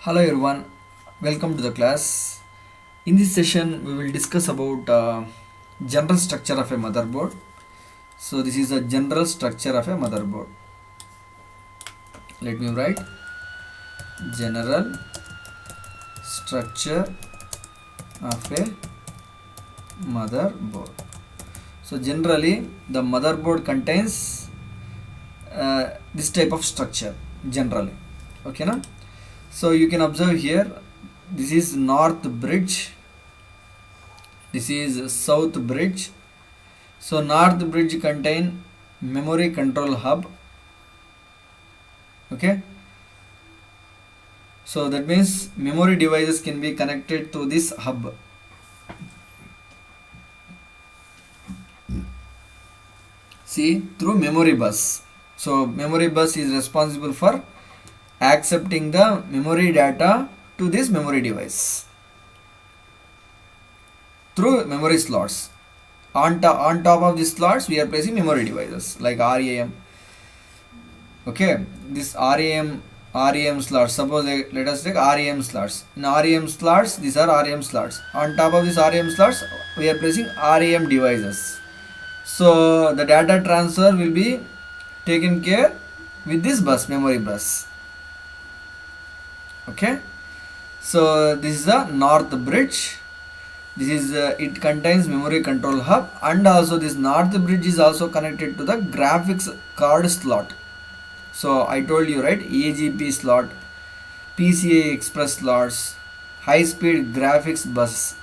Hello everyone, welcome to the class. In this session, we will discuss about general structure of a motherboard. So this is a general structure of a motherboard. Let me write general structure of a motherboard. So generally, the motherboard contains this type of structure. Generally, okay, na? So you can observe here. This is north bridge. This is south bridge. So north bridge contain memory control hub. Okay. So that means memory devices can be connected to this hub. See, through memory bus. So memory bus is responsible for accepting the memory data to this memory device through memory slots. On top of these slots, we are placing memory devices like RAM. Okay, this RAM slots. Suppose let us take RAM slots. In RAM slots, these are RAM slots. On top of these RAM slots, we are placing RAM devices. So the data transfer will be taken care with this bus, memory bus. Okay, so this is the north bridge. This is it contains memory control hub, and also this north bridge is also connected to the graphics card slot. So I told you, right, AGP slot, PCI Express slots, high speed graphics bus.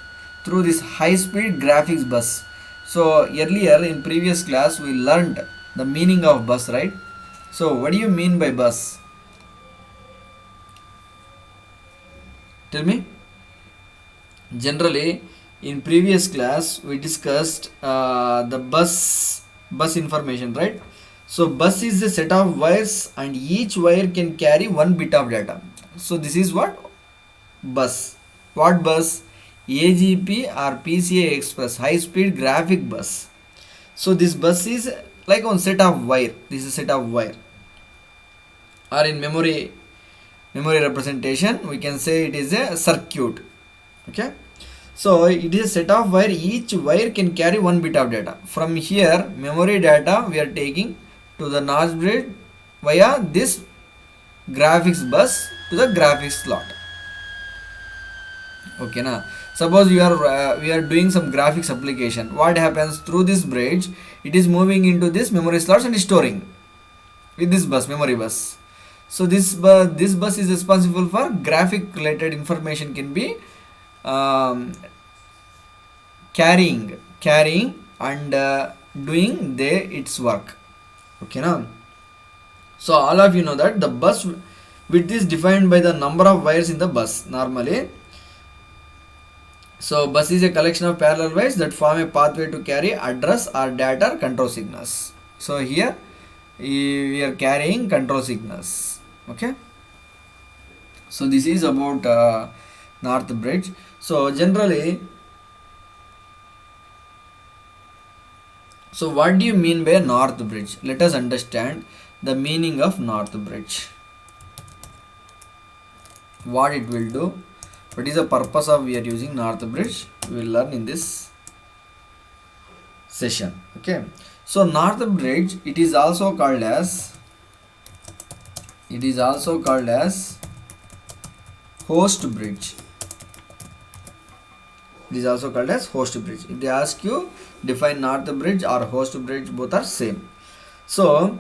Through this high speed graphics bus. So earlier in previous class we learned the meaning of bus, right? So what do you mean by bus? Tell me. Generally, in previous class we discussed the bus information, right? So bus is a set of wires and each wire can carry one bit of data. So this is what bus. What bus? AGP or PCI Express high speed graphic bus. So this bus is like one set of wire. This is a set of wire. Or in memory representation we can say it is a circuit. Okay. So it is a set of wire. Each wire can carry one bit of data. From here, memory data we are taking to the NOS bridge via this graphics bus to the graphics slot. Okay, now suppose we are doing some graphics application. What happens through this bridge? It is moving into this memory slots and storing with this bus, memory bus. So this bus is responsible for graphic related information can be carrying and doing its work. Okay, now so all of you know that the bus width is defined by the number of wires in the bus normally. So bus is a collection of parallel wires that form a pathway to carry address or data or control signals. So here we are carrying control signals. Okay, so this is about north bridge. So generally, so what do you mean by north bridge? Let us understand the meaning of north bridge. What it will do? What is the purpose of we are using north bridge? We will learn in this session. Okay. So north bridge, it is also called as host bridge. It is also called as host bridge. If they ask you define north bridge or host bridge, both are same. So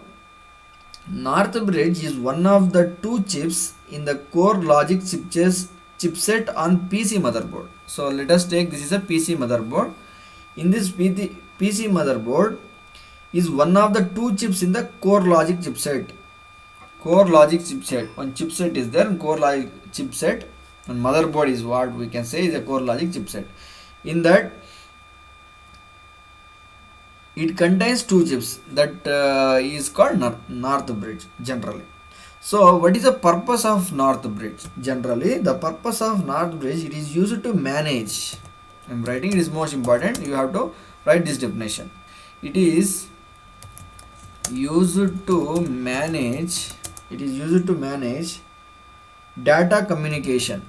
north bridge is one of the two chips in the core logic chipset on PC motherboard. So let us take this is a PC motherboard. In this PC motherboard is one of the two chips in the core logic chipset. Core logic chipset. One chipset is there, and core logic chipset, and motherboard is what we can say is a core logic chipset. In that, it contains two chips that is called north bridge generally. So what is the purpose of north bridge? Generally, the purpose of north bridge, it is used to manage. I am writing, it is most important. You have to write this definition. It is used to manage data communication.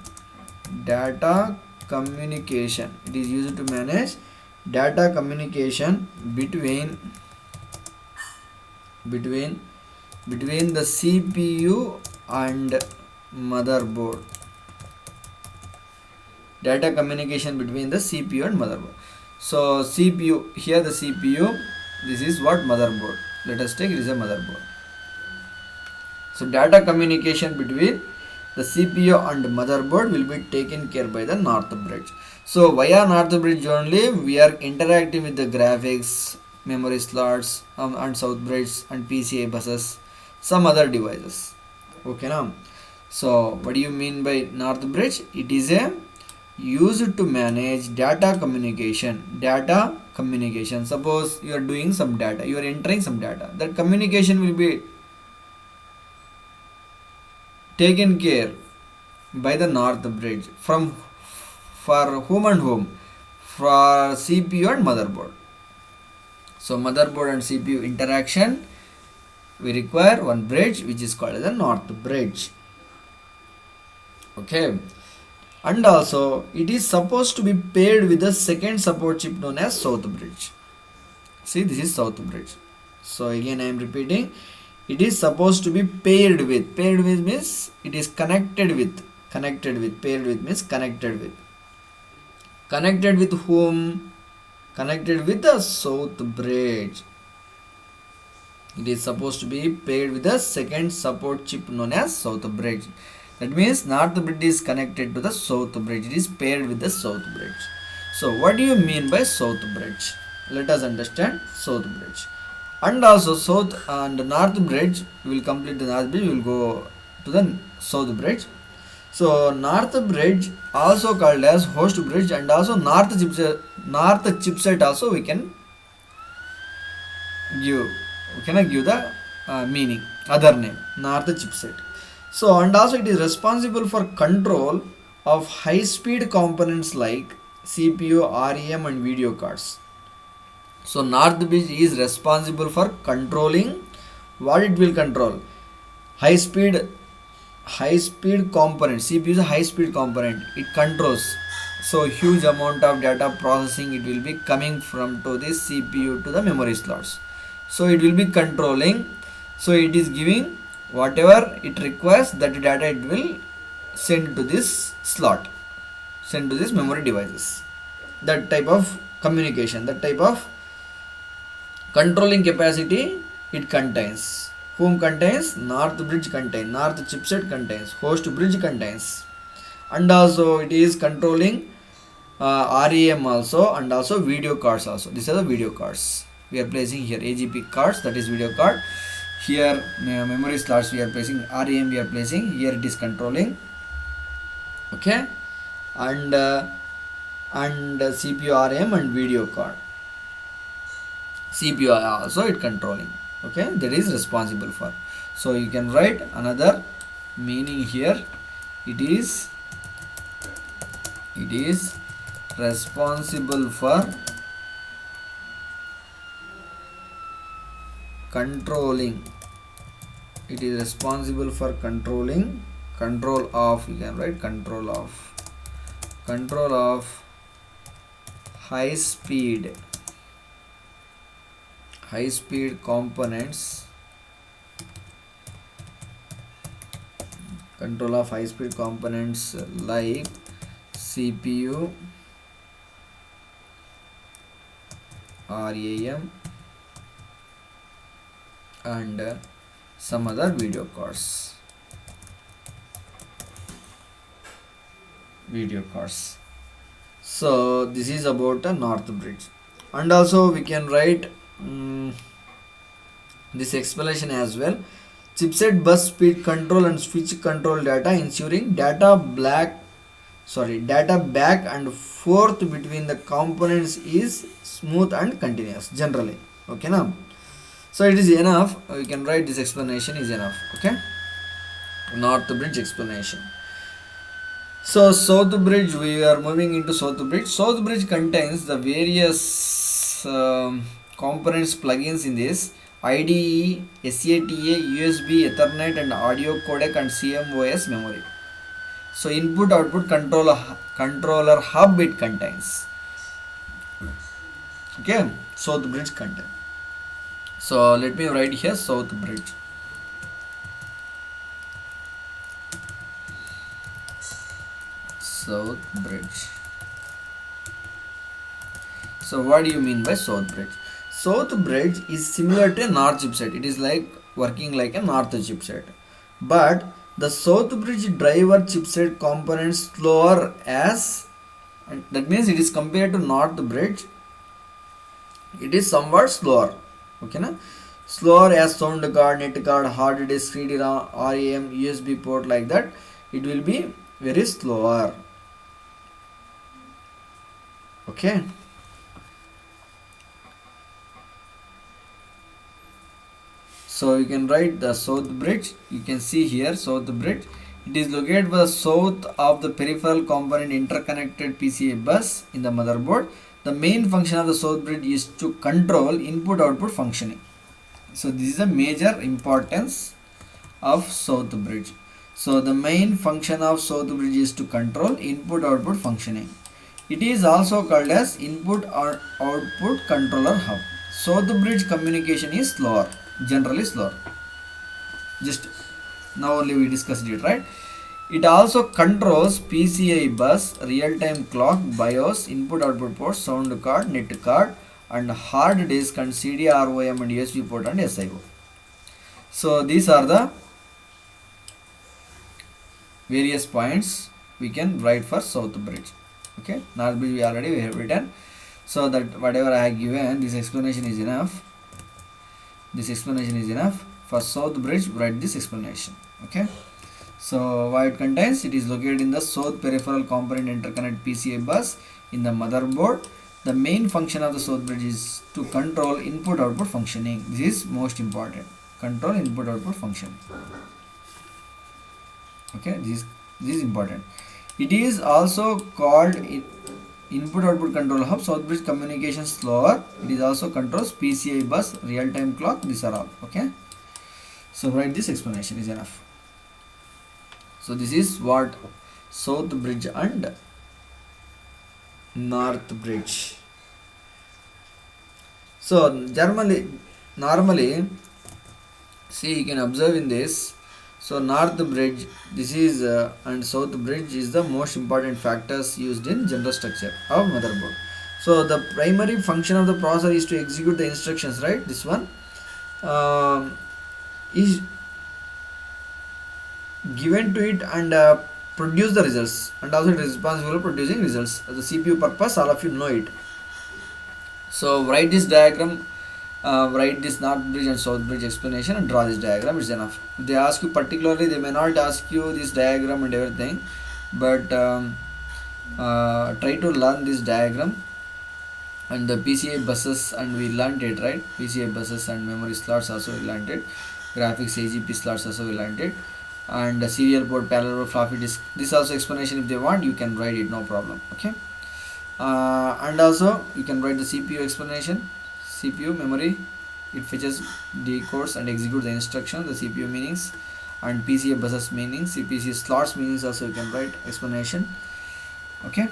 Data communication, it is used to manage data communication between the CPU and motherboard. Data communication between the CPU and motherboard. So CPU, here the CPU, this is what motherboard. Let us take, it is a motherboard. So data communication between the CPU and motherboard will be taken care by the North Bridge. So via North Bridge only we are interacting with the graphics, memory slots, and South Bridge and PCI buses, some other devices. Okay now. So what do you mean by North Bridge? It is a used to manage data communication. Data communication. Suppose you are doing some data, you are entering some data. That communication will be taken care by the North Bridge from for whom and whom? For CPU and motherboard. So motherboard and CPU interaction, we require one bridge which is called as the North Bridge. Okay. And also it is supposed to be paired with the second support chip known as South Bridge. See, this is South Bridge. So again I am repeating, it is supposed to be paired with. Paired with means it is connected with. Connected with. Paired with means connected with. Connected with whom? Connected with the South Bridge. It is supposed to be paired with the second support chip known as South Bridge. That means North Bridge is connected to the South Bridge. It is paired with the South Bridge. So what do you mean by South Bridge? Let us understand South Bridge. And also South and North Bridge, we will complete the North Bridge, we will go to the South Bridge. So North Bridge also called as host bridge, and also North chipset also we can give. We cannot give the meaning, other name, North chipset. So and also it is responsible for control of high speed components like CPU, RAM and video cards. So North Bridge is responsible for controlling what it will control. High speed component. CPU is a high speed component. It controls. So huge amount of data processing, it will be coming from to this CPU to the memory slots. So it will be controlling. So it is giving whatever it requires, that data it will send to this slot, send to this memory devices. That type of communication, that type of controlling capacity it contains. Whom contains? North Bridge contains, North chipset contains, host bridge contains, and also it is controlling RAM also, and also video cards also. These are the video cards we are placing here. AGP cards, that is video card. Here memory slots we are placing, RAM we are placing, here it is controlling. Okay, and CPU, RAM and video card. CPU also it controlling. Okay, that is responsible for. So you can write another meaning here. It is responsible for controlling. It is responsible for controlling, control of, you can write control of high speed components, control of high speed components like CPU, RAM and some other video cards. So this is about a North Bridge. And also we can write this explanation as well. Chipset bus speed control and switch control data, ensuring data back and forth between the components is smooth and continuous generally. Okay now. So it is enough. We can write this explanation is enough. Okay. North Bridge explanation. So South Bridge, we are moving into South Bridge. South Bridge contains the various components, plugins in this: IDE, SATA, USB, Ethernet and audio codec and CMOS memory. So input output controller hub it contains. Okay, south bridge content. So let me write here south bridge. South bridge. So what do you mean by south bridge? South bridge is similar to a north chipset. It is like working like a north chipset. But the south bridge driver chipset components slower as, and that means it is compared to north bridge, it is somewhat slower. Okay na? Slower as sound card, net card, hard disk, CD-ROM, RAM, USB port, like that. It will be very slower. Okay. So you can write the south bridge. You can see here south bridge. It is located for the south of the peripheral component interconnected PCI bus in the motherboard. The main function of the south bridge is to control input output functioning. So this is a major importance of south bridge. So the main function of south bridge is to control input output functioning. It is also called as input or output controller hub. South bridge communication is slower, generally slower. Just now only we discussed it, right? It also controls PCI bus, real-time clock, BIOS, input output port, sound card, net card, and hard disk and CD-ROM and USB port and SIO. So these are the various points we can write for south bridge. Okay, north bridge we already have written. So that whatever I have given, this explanation is enough. This explanation is enough. For south bridge, write this explanation. Okay. So what it contains, it is located in the south peripheral component interconnect PCI bus in the motherboard. The main function of the south bridge is to control input output functioning. This is most important. Control input output function. Okay, this is important. It is also called input output control hub. South bridge communication slower. It is also controls PCI bus, real time clock. These are all. Okay. So write this explanation is enough. So this is what south bridge and north bridge. So normally, see, you can observe in this. So north bridge, this is and south bridge is the most important factors used in general structure of motherboard. So the primary function of the processor is to execute the instructions, right? This one is given to it and produce the results, and also it is responsible for producing results. The CPU purpose, all of you know it. So write this diagram, write this north bridge and south bridge explanation and draw this diagram. It's enough. If they ask you particularly, they may not ask you this diagram and everything, but try to learn this diagram and the PCI buses, and we learned it, right? PCI buses and memory slots also we learned it. Graphics AGP slots also we learned it, and the serial port, parallel port, floppy disk. This also explanation, if they want, you can write it, no problem. Okay. And also you can write the CPU explanation. CPU memory, it fetches, decodes and executes the instruction, the CPU meanings, and PCI buses meanings, PCI slots meanings also you can write explanation. Okay.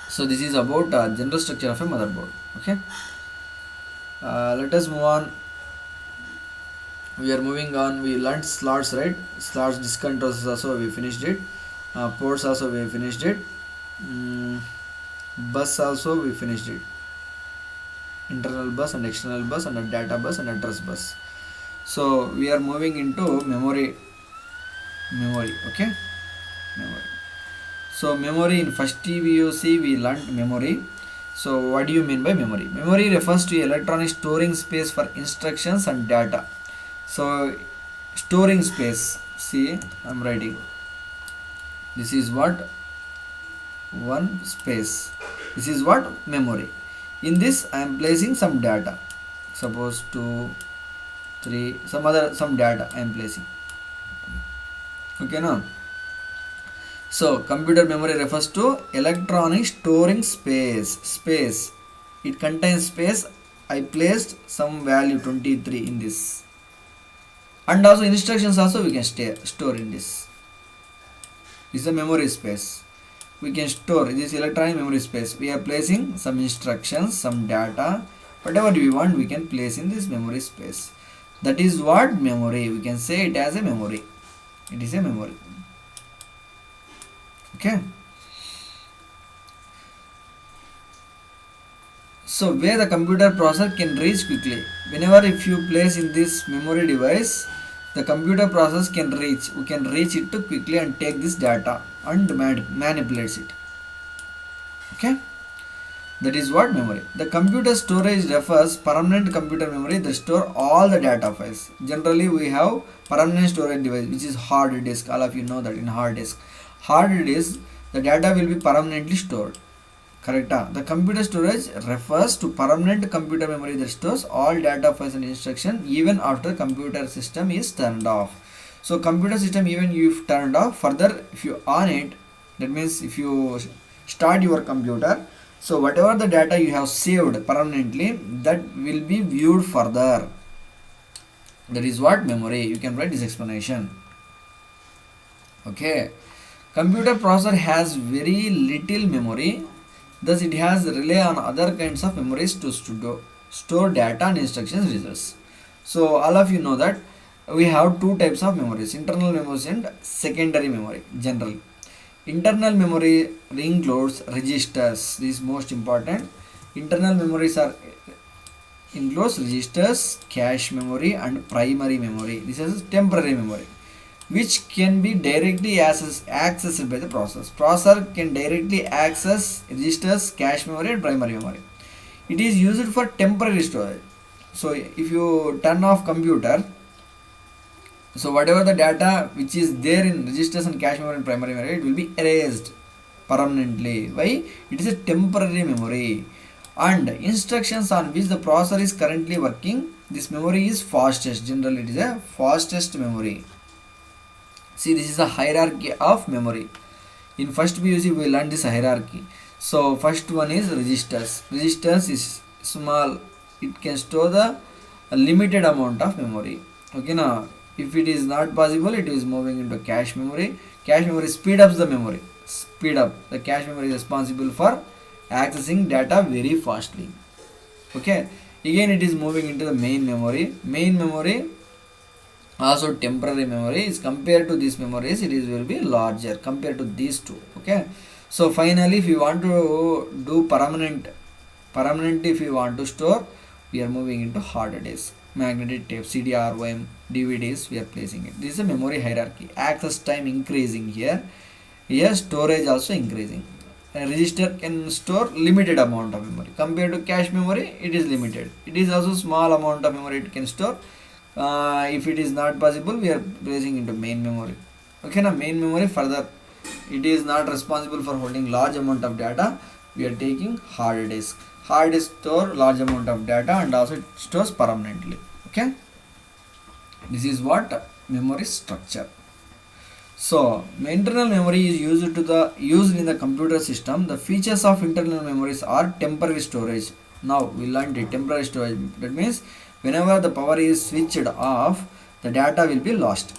So this is about general structure of a motherboard. Okay. Let us move on. We are moving on. We learned slots, right? Slots, disk controls also we finished it. Ports also we finished it. Bus also we finished it. Internal bus and external bus and a data bus and address bus. So we are moving into memory. Okay. Memory. So memory, in first TVOC we learned memory. So what do you mean by memory? Memory refers to electronic storing space for instructions and data. So storing space, see, I'm writing, this is what one space, this is what memory. In this I am placing some data, suppose 2 3 some data I am placing. Okay, now so computer memory refers to electronic storing space, it contains space. I placed some value 23 in this, and also instructions also we can store in this. This is a memory space. We can store this electronic memory space. We are placing some instructions, some data, whatever we want, we can place in this memory space. That is what memory. We can say it as a memory. It is a memory. Okay. So where the computer processor can reach quickly. Whenever if you place in this memory device, the computer process can reach. We can reach it to quickly and take this data and manipulates it. Okay. That is what memory. The computer storage refers permanent computer memory that store all the data files. Generally we have permanent storage device which is hard disk. All of you know that in hard disk. Hard disk, the data will be permanently stored. Correct? The computer storage refers to permanent computer memory that stores all data files and instruction even after computer system is turned off. So computer system even if turned off, further if you on it, that means if you start your computer, so whatever the data you have saved permanently, that will be viewed further. That is what memory. You can write this explanation. Okay. Computer processor has very little memory. Thus, it has rely on other kinds of memories to store data and instructions results. So, all of you know that we have two types of memories: internal memories and secondary memory. Generally, internal memory includes registers. This is most important. Internal memories are includes registers, cache memory, and primary memory. This is temporary memory, which can be directly accessed by the process. Processor can directly access registers, cache memory and primary memory. It is used for temporary storage. So if you turn off computer, so whatever the data which is there in registers and cache memory and primary memory, it will be erased permanently. Why? It is a temporary memory. And instructions on which the processor is currently working, this memory is fastest. Generally it is a fastest memory. See, this is a hierarchy of memory. In first PUC we learned this hierarchy. So first one is registers. Registers is small. It can store the limited amount of memory. Okay, now if it is not possible, it is moving into cache memory. Cache memory speed up the memory. Speed up. The cache memory is responsible for accessing data very fastly. Okay. Again it is moving into the main memory. Main memory also temporary memory is compared to these memories, it is will be larger compared to these two. Okay. So finally if you want to do permanent if you want to store, we are moving into hard disk, magnetic tape, CD-ROM, DVDs, we are placing it. This is a memory hierarchy. Access time increasing here. Here storage also increasing. A register can store limited amount of memory. Compared to cache memory, it is limited. It is also small amount of memory it can store. If it is not possible, we are placing into main memory. Okay, now main memory further, it is not responsible for holding large amount of data. We are taking hard disk. Hard disk store large amount of data and also it stores permanently. Okay, this is what memory structure. So internal memory is used in the computer system. The features of internal memories are temporary storage. Now we learned the temporary storage. That means whenever the power is switched off, the data will be lost.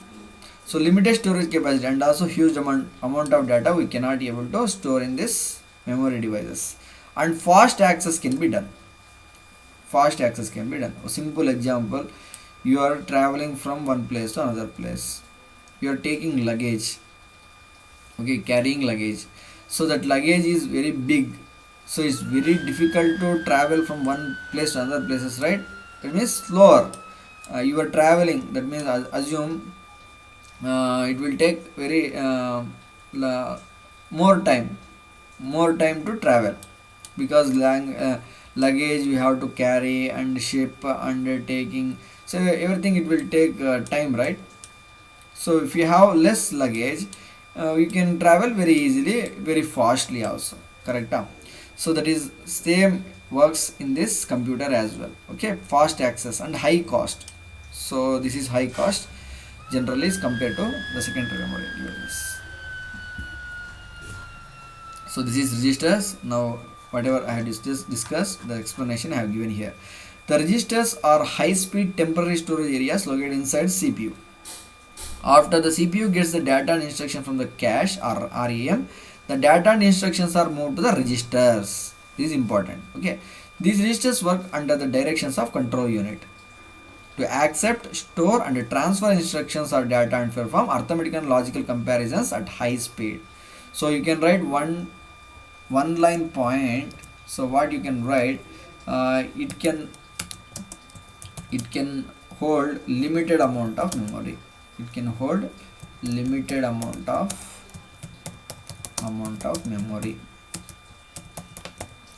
So limited storage capacity and also huge amount of data we cannot be able to store in this memory devices. And fast access can be done. Fast access can be done. A simple example: you are traveling from one place to another place. You are taking luggage. Okay, carrying luggage. So that luggage is very big. So it's very difficult to travel from one place to another places, right? That means slower. You are traveling. That means assume it will take very more time to travel, because luggage we have to carry and ship undertaking. So everything it will take time, right? So if you have less luggage, you can travel very easily, very fastly also. Correct? So that is same works in this computer as well. Okay, fast access and high cost. So this is high cost generally is compared to the secondary memory devices. So this is registers. Now whatever I have discussed, the explanation I have given here. The registers are high speed temporary storage areas located inside CPU. After the CPU gets the data and instruction from the cache or RAM, the data and instructions are moved to the registers. This is important. Okay, these registers work under the directions of control unit to accept, store and transfer instructions or data and perform arithmetic and logical comparisons at high speed. So you can write one line point. So what you can write, it can hold limited amount of memory. It can hold limited amount of memory.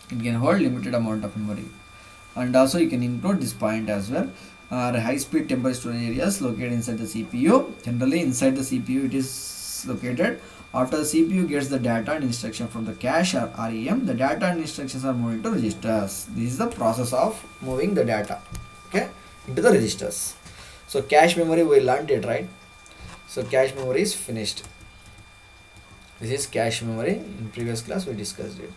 It can hold limited amount of memory. And also you can include this point as well. High speed temporary storage areas located inside the CPU. Generally inside the CPU it is located. After the CPU gets the data and instruction from the cache or RAM, the data and instructions are moved into registers. This is the process of moving the data, okay, into the registers. So cache memory, we learned it, right? So cache memory is finished. This is cache memory. In previous class we discussed it.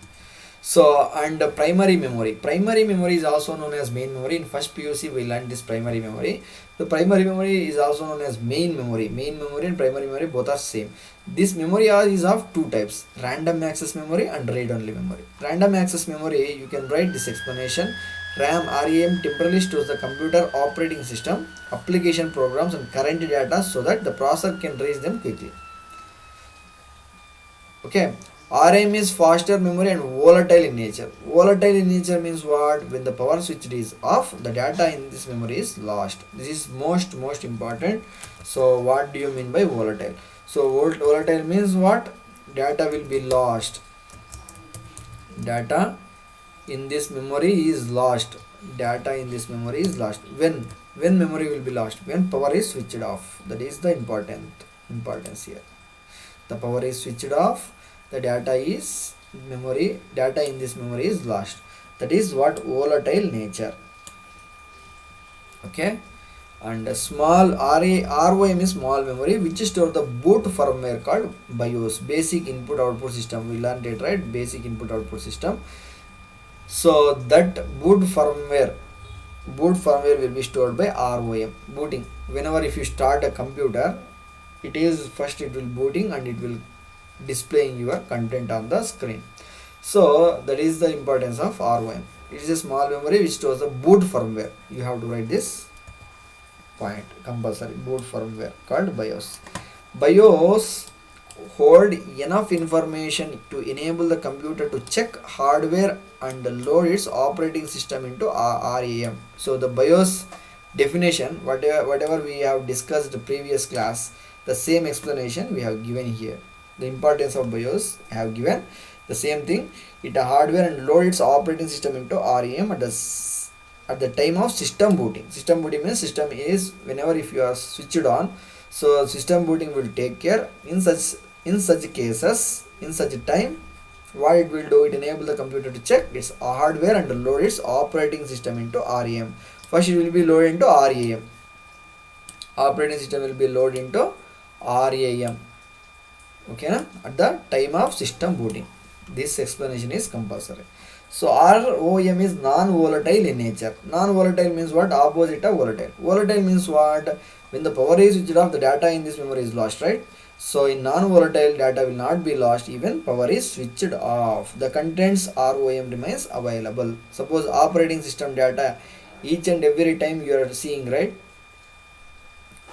So, and primary memory. Primary memory is also known as main memory. In first PUC we learned this primary memory. The primary memory is also known as main memory. Main memory and primary memory both are same. This memory is of two types: random access memory and read-only memory. Random access memory, you can write this explanation. RAM, RAM temporarily stores the computer operating system, application programs and current data so that the processor can reach them quickly. Okay. RAM is faster memory and volatile in nature. Volatile in nature means what? When the power switch is off, the data in this memory is lost. This is most important. So what do you mean by volatile? So volatile means what? Data will be lost. Data in this memory is lost. Data in this memory is lost. When memory will be lost? When power is switched off. That is the importance here. The power is switched off. The data in this memory is lost. That is what volatile nature. Okay. And small ROM is small memory which store the boot firmware called BIOS, basic input output system. We learned it, right? Basic input output system. So that boot firmware will be stored by ROM. Booting. Whenever if you start a computer, it will booting and it will displaying your content on the screen. So that is the importance of ROM. It is a small memory which stores the boot firmware. You have to write this point compulsory. Boot firmware called BIOS. BIOS hold enough information to enable the computer to check hardware and load its operating system into RAM. So the BIOS definition, whatever we have discussed the previous class, the same explanation we have given here. The importance of BIOS I have given the same thing. It a hardware and load its operating system into RAM at the time of system booting. System booting means system is whenever if you are switched on, so system booting will take care. In such cases, in such a time, what it will do, it enable the computer to check its hardware and load its operating system into RAM. First it will be loaded into RAM. Operating system will be loaded into RAM. Okay, na? At the time of system booting. This explanation is compulsory. So ROM is non-volatile in nature. Non-volatile means what? Opposite of volatile. Volatile means what? When the power is switched off, the data in this memory is lost, right? So in non-volatile, data will not be lost even power is switched off. The contents ROM remains available. Suppose operating system data each and every time you are seeing, right?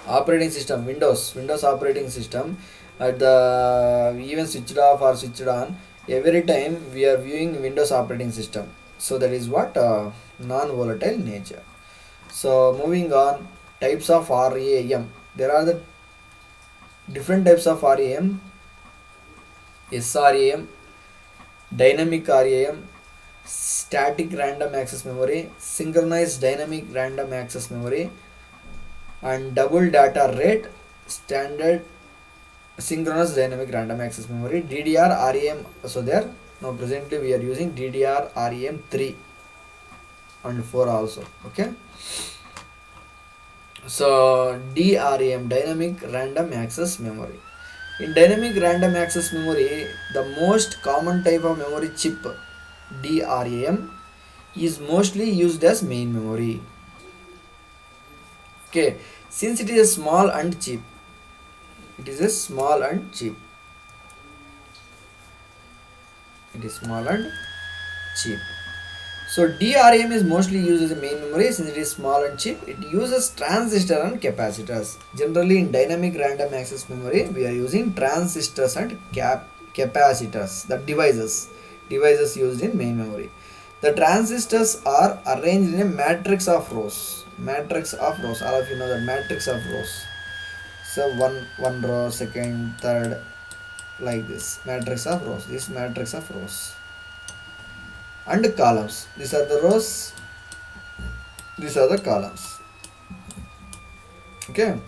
Operating system, Windows operating system, at the even switched off or switched on, every time we are viewing Windows operating system. So that is what non-volatile nature. So moving on, types of RAM. There are the different types of RAM: SRAM, dynamic RAM, static random access memory, synchronized dynamic random access memory, and double data rate, standard synchronous dynamic random access memory. DDR RAM. So there now presently we are using DDR RAM 3 and 4 also. Okay. So DRAM, dynamic random access memory. In dynamic random access memory, the most common type of memory chip, DRAM, is mostly used as main memory. Okay, since it is small and cheap, It is a small and cheap. It is small and cheap. So DRAM is mostly used as a main memory since it is small and cheap. It uses transistor and capacitors. Generally in dynamic random access memory, we are using transistors and capacitors, the devices used in main memory. The transistors are arranged in a matrix of rows. Matrix of rows. All of you know the matrix of rows. So one row, second, third, like this. Matrix of rows. This matrix of rows and columns. These are the rows, these are the columns. Okay.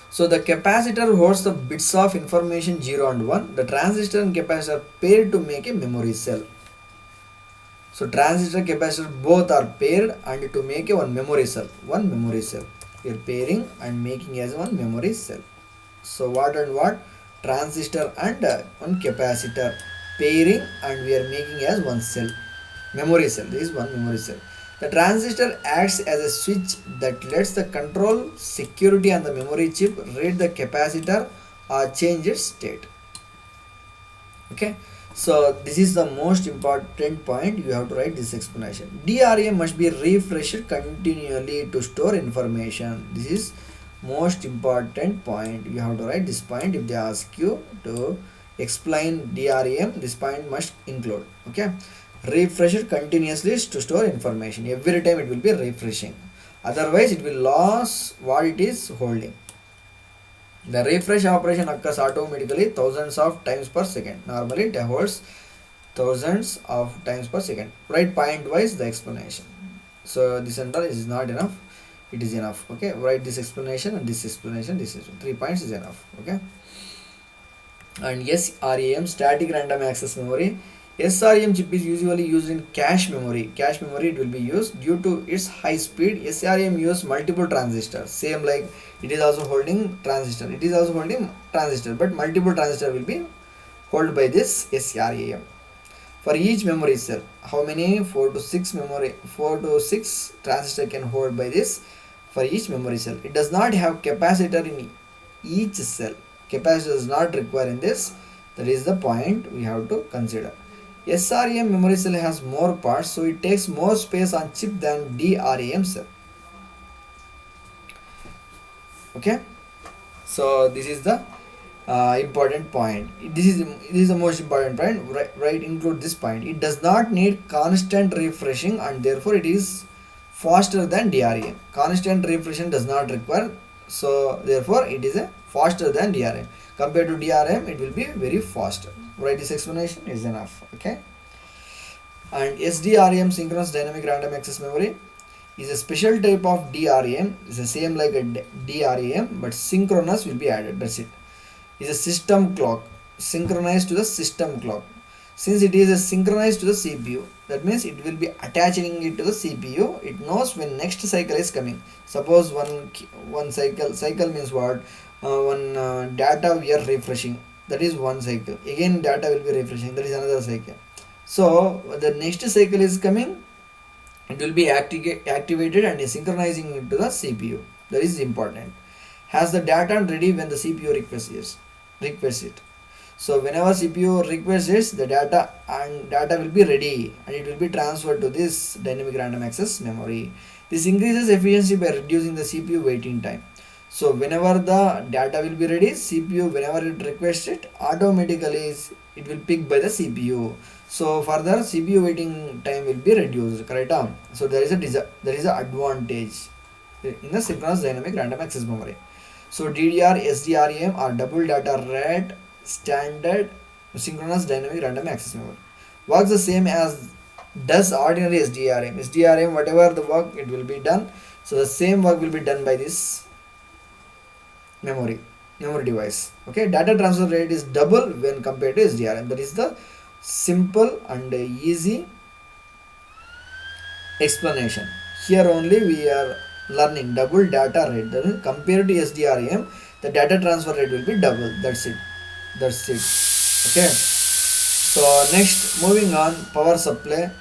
So the capacitor holds the bits of information 0 and 1. The transistor and capacitor are paired to make a memory cell. So transistor and capacitor both are paired and to make a one memory cell. One memory cell. We are pairing and making as one memory cell. So what and what? Transistor and one capacitor pairing and we are making as one cell. Memory cell. This is one memory cell. The transistor acts as a switch that lets the control security on the memory chip read the capacitor or change its state. Okay. So this is the most important point. You have to write this explanation. DRAM must be refreshed continually to store information. This is most important point. You have to write this point. If they ask you to explain DRAM, this point must include. Okay. Refresh it continuously to store information. Every time it will be refreshing. Otherwise it will lose what it is holding. The refresh operation occurs automatically thousands of times per second. Normally it holds thousands of times per second. Write point wise the explanation. So this and all is not enough. It is enough. Okay. Write this explanation and this explanation. This is 3 points is enough. Okay. And yes, RAM, static random access memory. SRAM chip is usually used in cache memory. Cache memory it will be used due to its high speed. SRAM use multiple transistors. Same like it is also holding transistor. It is also holding transistor, but multiple transistor will be held by this SRAM. For each memory cell, how many? 4 to 6 memory, 4 to 6 transistor can hold by this for each memory cell. It does not have capacitor in each cell. Capacitor is not required in this. That is the point we have to consider. SRAM memory cell has more parts, so it takes more space on chip than DRAM cell. Okay, so this is the important point. This is the most important point. Right, include this point. It does not need constant refreshing, and therefore it is faster than DRAM. Constant refreshing does not require, so therefore it is a faster than DRAM. Compared to DRAM, it will be very faster. Write this explanation is enough. Okay. And SDRAM, synchronous dynamic random access memory, is a special type of DRAM. It's the same like a DRAM, but synchronous will be added. That's it. It's a system clock, synchronized to the system clock. Since it is a synchronized to the CPU, that means it will be attaching it to the CPU. It knows when next cycle is coming. Suppose one cycle means what? One data we are refreshing. That is one cycle. Again data will be refreshing. That is another cycle. So the next cycle is coming. It will be activated and is synchronizing it to the CPU. That is important. Has the data ready when the CPU requests it. So whenever CPU requests it, the data will be ready and it will be transferred to this dynamic random access memory. This increases efficiency by reducing the CPU waiting time. So whenever the data will be ready, CPU whenever it requests it, automatically it will pick by the CPU. So further CPU waiting time will be reduced. Correct? So there is a advantage in the synchronous dynamic random access memory. So DDR, SDRAM are double data rate standard synchronous dynamic random access memory. Works the same as does ordinary SDRAM. SDRAM whatever the work it will be done. So the same work will be done by this memory device. Okay, data transfer rate is double when compared to SDRAM. That is the simple and easy explanation. Here only we are learning double data rate. That is compared to SDRAM, the data transfer rate will be double. That's it. Okay. So next, moving on, power supply.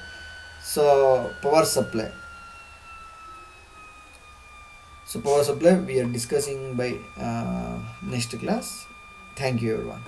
So power supply we are discussing by next class. Thank you everyone.